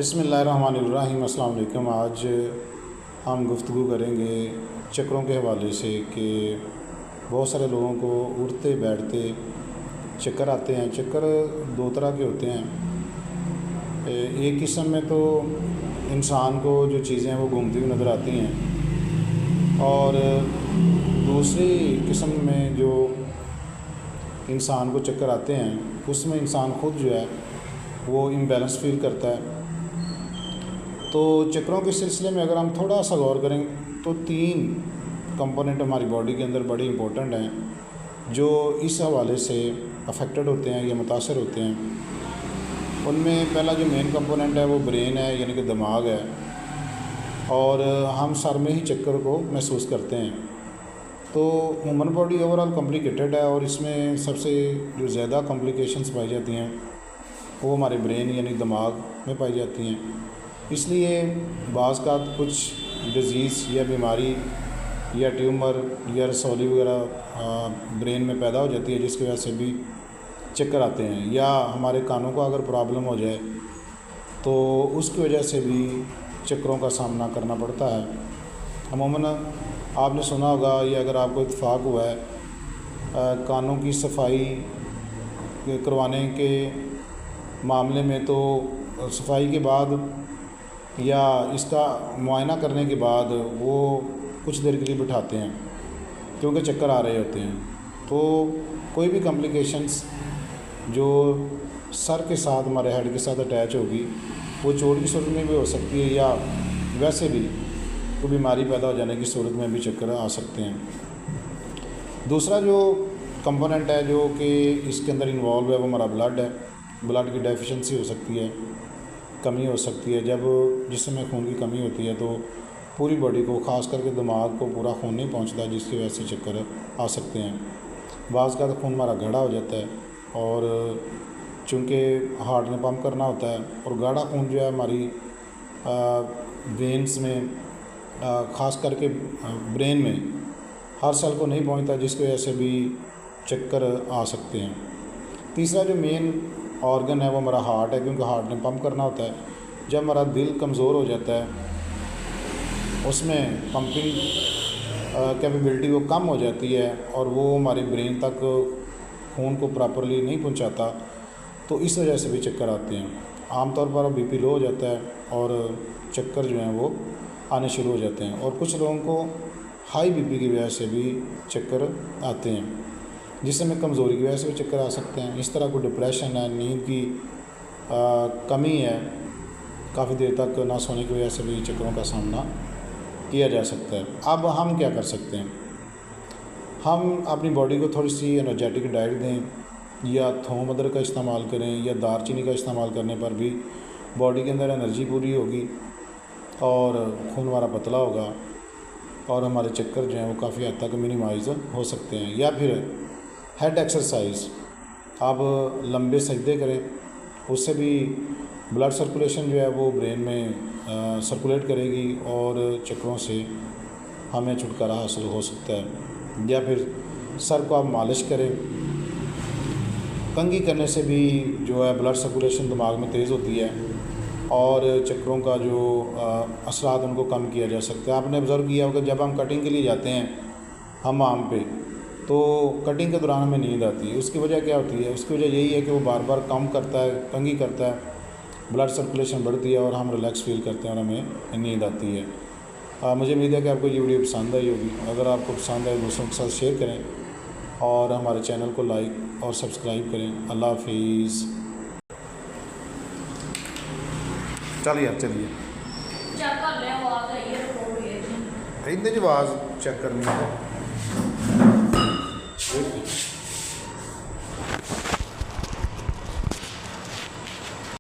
बिस्मिल्लाहिर्रहमानिर्रहीम। अस्सलाम वालेकुम। आज हम गुफ्तगू करेंगे चक्रों के हवाले से कि बहुत सारे लोगों को उठते बैठते चक्कर आते हैं। चक्कर दो तरह के होते हैं। एक किस्म में तो इंसान को जो चीज़ें वो घूमती हुई नज़र आती हैं, और दूसरी किस्म में जो इंसान को चक्कर आते हैं उसमें इंसान ख़ुद जो है वो इम्बैलेंस फील करता है। तो चक्रों के सिलसिले में अगर हम थोड़ा सा गौर करें तो 3 कंपोनेंट हमारी बॉडी के अंदर बड़े इंपॉर्टेंट हैं जो इस हवाले से अफेक्टेड होते हैं या मुतासर होते हैं। उनमें पहला जो मेन कंपोनेंट है वो ब्रेन है, यानी कि दिमाग है, और हम सर में ही चक्कर को महसूस करते हैं। तो ह्यूमन बॉडी ओवरऑल कॉम्प्लिकेटेड है, और इसमें सबसे जो ज़्यादा कॉम्प्लिकेशंस पाई जाती हैं वो हमारे ब्रेन यानी दिमाग में पाई जाती हैं। इसलिए बाज़ का कुछ डिज़ीज़ या बीमारी या ट्यूमर या रसौली वगैरह ब्रेन में पैदा हो जाती है, जिसकी वजह से भी चक्कर आते हैं। या हमारे कानों को अगर प्रॉब्लम हो जाए तो उसकी वजह से भी चक्करों का सामना करना पड़ता है। अमूमन आपने सुना होगा, या अगर आपको इत्तेफाक हुआ है, कानों की सफाई करवाने के मामले में तो सफाई के बाद या इसका मुआयना करने के बाद वो कुछ देर के लिए बिठाते हैं क्योंकि चक्कर आ रहे होते हैं। तो कोई भी कॉम्प्लिकेशंस जो सर के साथ, हमारे हेड के साथ अटैच होगी, वो चोट की सूरत में भी हो सकती है, या वैसे भी कोई बीमारी पैदा हो जाने की सूरत में भी चक्कर आ सकते हैं। दूसरा जो कंपोनेंट है जो कि इसके अंदर इन्वॉल्व है वो हमारा ब्लड है। ब्लड की डेफिशिएंसी हो सकती है, कमी हो सकती है। जब जिस्म में खून की कमी होती है तो पूरी बॉडी को, ख़ास करके दिमाग को पूरा खून नहीं पहुंचता, जिसकी वजह से चक्कर आ सकते हैं। बाज़ का तो खून हमारा गाढ़ा हो जाता है, और चूँकि हार्ट ने पंप करना होता है, और गाढ़ा खून जो है हमारी वेन्स में, ख़ास करके ब्रेन में हर सेल को नहीं पहुंचता, जिसकी वजह से भी चक्कर आ सकते हैं। तीसरा जो मेन ऑर्गन है वो हमारा हार्ट है, क्योंकि हार्ट ने पंप करना होता है। जब हमारा दिल कमज़ोर हो जाता है, उसमें पंपिंग कैपेबिलिटी वो कम हो जाती है, और वो हमारे ब्रेन तक खून को प्रॉपरली नहीं पहुंचाता, तो इस वजह से भी चक्कर आते हैं। आमतौर पर बीपी लो हो जाता है और चक्कर जो हैं वो आने शुरू हो जाते हैं, और कुछ लोगों को हाई बीपी की वजह से भी चक्कर आते हैं, जिसमें कमज़ोरी की वजह से भी चक्कर आ सकते हैं। इस तरह को डिप्रेशन है, नींद की कमी है, काफ़ी देर तक ना सोने की वजह से भी चक्करों का सामना किया जा सकता है। अब हम क्या कर सकते हैं? हम अपनी बॉडी को थोड़ी सी एनर्जेटिक डाइट दें, या थोम अदरक का इस्तेमाल करें, या दालचीनी का इस्तेमाल करने पर भी बॉडी के अंदर एनर्जी पूरी होगी और खून हमारा पतला होगा, और हमारे चक्कर जो हैं वो काफ़ी हद तक मिनिमाइज़ हो सकते हैं। या फिर हेड एक्सरसाइज, आप लंबे सजदे करें, उससे भी ब्लड सर्कुलेशन जो है वो ब्रेन में सर्कुलेट करेगी, और चक्करों से हमें छुटकारा हासिल हो सकता है। या फिर सर को आप मालिश करें। कंघी करने से भी जो है ब्लड सर्कुलेशन दिमाग में तेज़ होती है, और चक्करों का जो असरात उनको कम किया जा सकता है। आपने ऑब्ज़र्व किया होगा, जब हम कटिंग के लिए जाते हैं हमाम पे, तो कटिंग के दौरान हमें नींद आती है। उसकी वजह क्या होती है? उसकी वजह यही है कि वो बार बार काम करता है, कंघी करता है, ब्लड सर्कुलेशन बढ़ती है, और हम रिलैक्स फील करते हैं और हमें नींद आती है। मुझे उम्मीद है कि आपको ये वीडियो पसंद आई होगी। अगर आपको पसंद आए दूसरों के साथ शेयर करें, और हमारे चैनल को लाइक और सब्सक्राइब करें। अल्लाह हाफिज़। चलिए चेक कर लें, आवाज़ चेक करनी है।